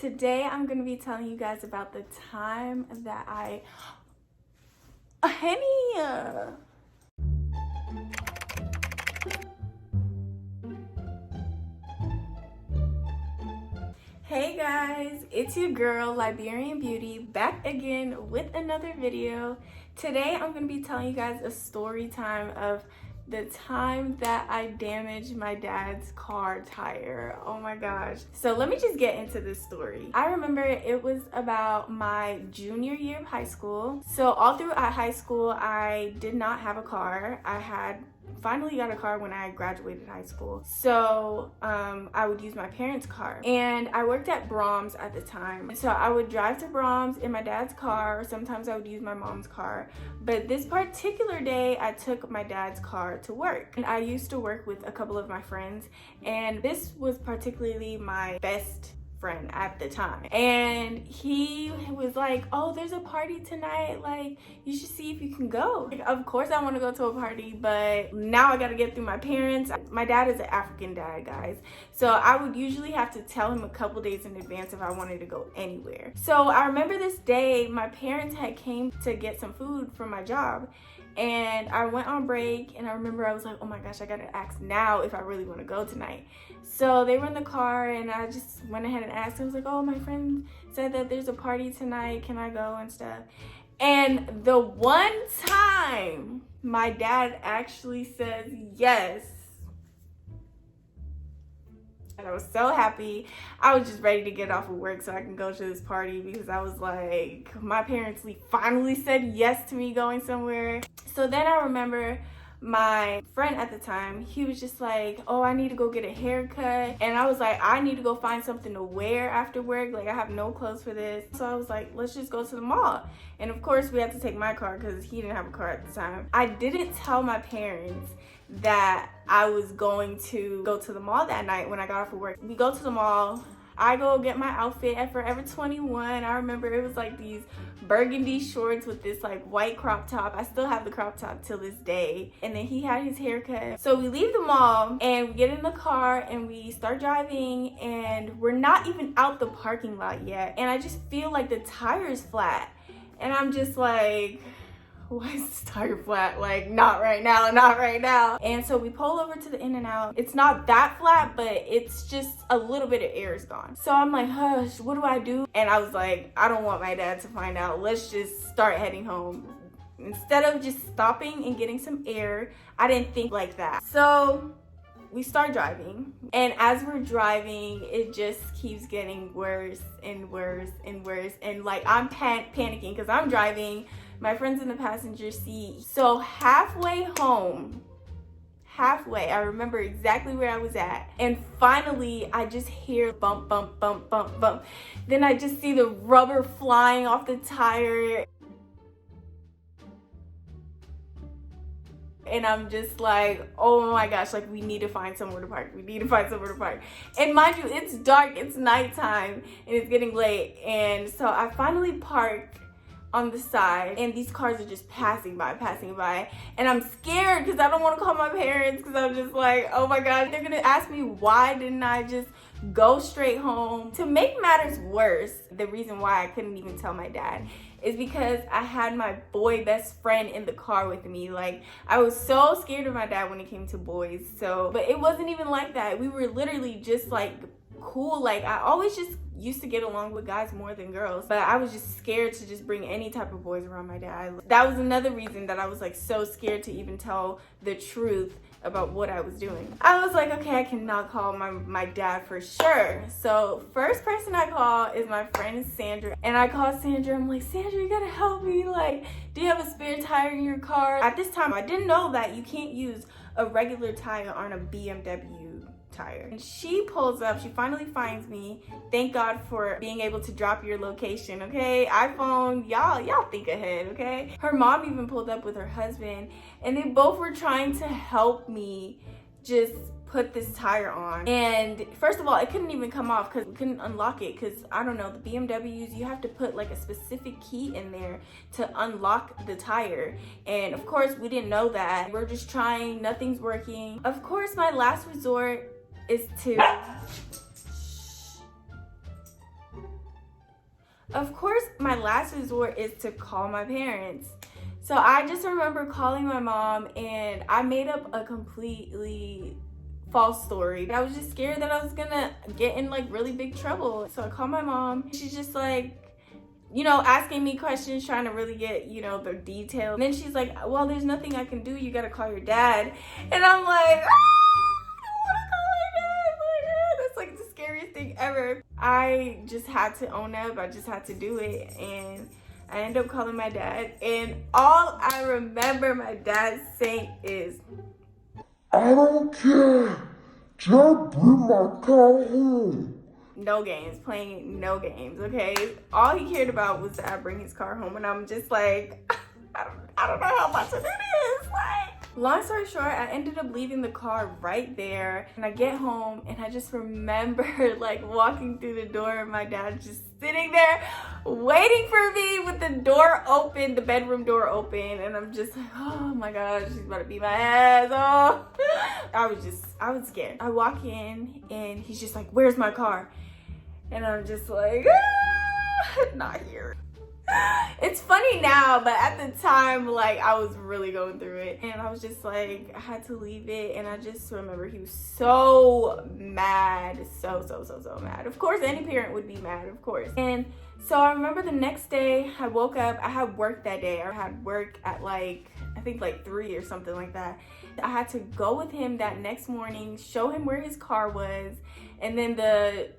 Today I'm going to be telling you guys about the time that Hey guys, it's your girl Liberian Beauty back again with another video. Today I'm going to be telling you guys a story time of the time that I damaged my dad's car tire. Oh my gosh. So let me just get into this story. I remember it was about my junior year of high school. So all throughout high school, I did not have a car. I had finally got a car when I graduated high school. So I would use my parents' car. And I worked at Brahms at the time. So I would drive to Brahms in my dad's car, or sometimes I would use my mom's car. But this particular day, I took my dad's car to work. And I used to work with a couple of my friends, and this was particularly my best friend at the time, and he was like, oh, there's a party tonight, like you should see if you can go. Like, of course I want to go to a party, but now I got to get through my parents. My dad is an African dad, guys, so I would usually have to tell him a couple days in advance if I wanted to go anywhere. So I remember this day my parents had came to get some food from my job, and I went on break, and I remember I was like, oh my gosh, I gotta ask now if I really want to go tonight. So they were in the car, and I just went ahead and asked. I was like, oh, my friend said that there's a party tonight, can I go and stuff? And the one time my dad actually says yes, and I was so happy. I was just ready to get off of work so I can go to this party, because I was like, my parents finally said yes to me going somewhere. So then I remember my friend at the time, he was just like, oh, I need to go get a haircut. And I was like, I need to go find something to wear after work. Like, I have no clothes for this. So I was like, let's just go to the mall. And of course we had to take my car because he didn't have a car at the time. I didn't tell my parents that I was going to go to the mall that night when I got off of work. We go to the mall. I go get my outfit at Forever 21. I remember it was like these burgundy shorts with this like white crop top. I still have the crop top till this day. And then he had his haircut. So we leave the mall and we get in the car and we start driving, and we're not even out the parking lot yet. And I just feel like the tire is flat. And I'm just like, why is this tire flat? Like, not right now, not right now. And so we pull over to the In-N-Out. It's not that flat, but it's just a little bit of air is gone. So I'm like, hush, what do I do? And I was like, I don't want my dad to find out. Let's just start heading home. Instead of just stopping and getting some air, I didn't think like that. So we start driving, and as we're driving, it just keeps getting worse and worse and worse. And like, I'm panicking because I'm driving. My friend's in the passenger seat. So halfway home, I remember exactly where I was at. And finally, I just hear bump, bump, bump, bump, bump. Then I just see the rubber flying off the tire. And I'm just like, oh my gosh, like, we need to find somewhere to park. We need to find somewhere to park. And mind you, it's dark, it's nighttime, and it's getting late. And so I finally parked on the side, and these cars are just passing by, and I'm scared because I don't want to call my parents, because I'm just like, oh my god, they're gonna ask me why didn't I just go straight home. To make matters worse, the reason why I couldn't even tell my dad is because I had my boy best friend in the car with me. Like, I was so scared of my dad when it came to boys. So, but it wasn't even like that. We were literally just like cool. Like, I always just used to get along with guys more than girls, but I was just scared to just bring any type of boys around my dad. That was another reason that I was like so scared to even tell the truth about what I was doing. I was like, okay, I cannot call my dad for sure. So first person I call is my friend Sandra, and I call Sandra. I'm like, Sandra, you gotta help me. Like, do you have a spare tire in your car? At this time, I didn't know that you can't use a regular tire on a BMW tire. And she pulls up, she finally finds me. Thank God for being able to drop your location, okay? iPhone, y'all think ahead, okay? Her mom even pulled up with her husband, and they both were trying to help me just put this tire on. And first of all, it couldn't even come off because we couldn't unlock it, because I don't know, the BMWs, you have to put like a specific key in there to unlock the tire. And of course we didn't know that. We're just trying, nothing's working. Of course my last resort is to Of course, my last resort is to call my parents. So I just remember calling my mom, and I made up a completely false story. I was just scared that I was gonna get in like really big trouble. So I called my mom. She's just like, you know, asking me questions, trying to really get, you know, the detail. And then she's like, well, there's nothing I can do. You gotta call your dad. And I'm like, I don't wanna call my dad. My dad. That's like the scariest thing ever. I just had to own up. I just had to do it. And I ended up calling my dad. And all I remember my dad saying is, I don't care. Just bring my car home. no games, playing no games, okay? All he cared about was that I bring his car home, and I'm just like, I don't know how much of it is. Like, long story short, I ended up leaving the car right there, and I get home, and I just remember like walking through the door, and my dad just sitting there waiting for me with the door open, the bedroom door open, and I'm just like, oh my gosh, she's about to beat my ass. Oh, I was scared. I walk in, and he's just like, where's my car? And I'm just like, not here. It's funny now, but at the time, like, I was really going through it. And I was just like, I had to leave it. And I just remember he was so mad. So mad. Of course, any parent would be mad, of course. And so I remember the next day, I woke up. I had work that day. I had work at like, I think like 3 or something like that. I had to go with him that next morning, show him where his car was, and then the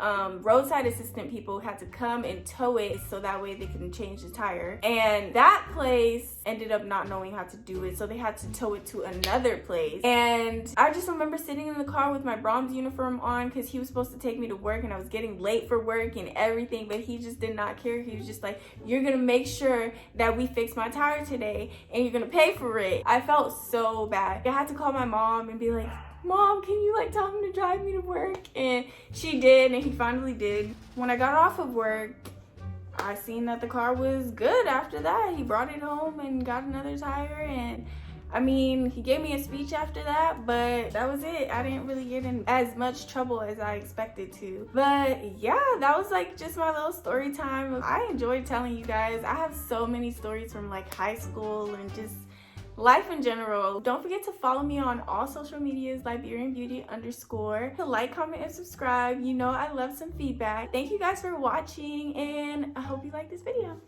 roadside assistant people had to come and tow it so that way they can change the tire. And that place ended up not knowing how to do it, so they had to tow it to another place. And I just remember sitting in the car with my Brahms uniform on because he was supposed to take me to work, and I was getting late for work and everything, but he just did not care. He was just like, you're gonna make sure that we fix my tire today and you're gonna pay for it. I felt so bad. I had to call my mom and be like, Mom, can you like tell him to drive me to work? And she did, and he finally did. When I got off of work, I seen that the car was good after that. He brought it home and got another tire, and I mean, he gave me a speech after that, but that was it. I didn't really get in as much trouble as I expected to. But yeah, that was like just my little story time. I enjoyed telling you guys. I have so many stories from like high school and just life in general. Don't forget to follow me on all social medias, LiberianBeauty_. To like, comment, and subscribe. You know I love some feedback. Thank you guys for watching, and I hope you like this video.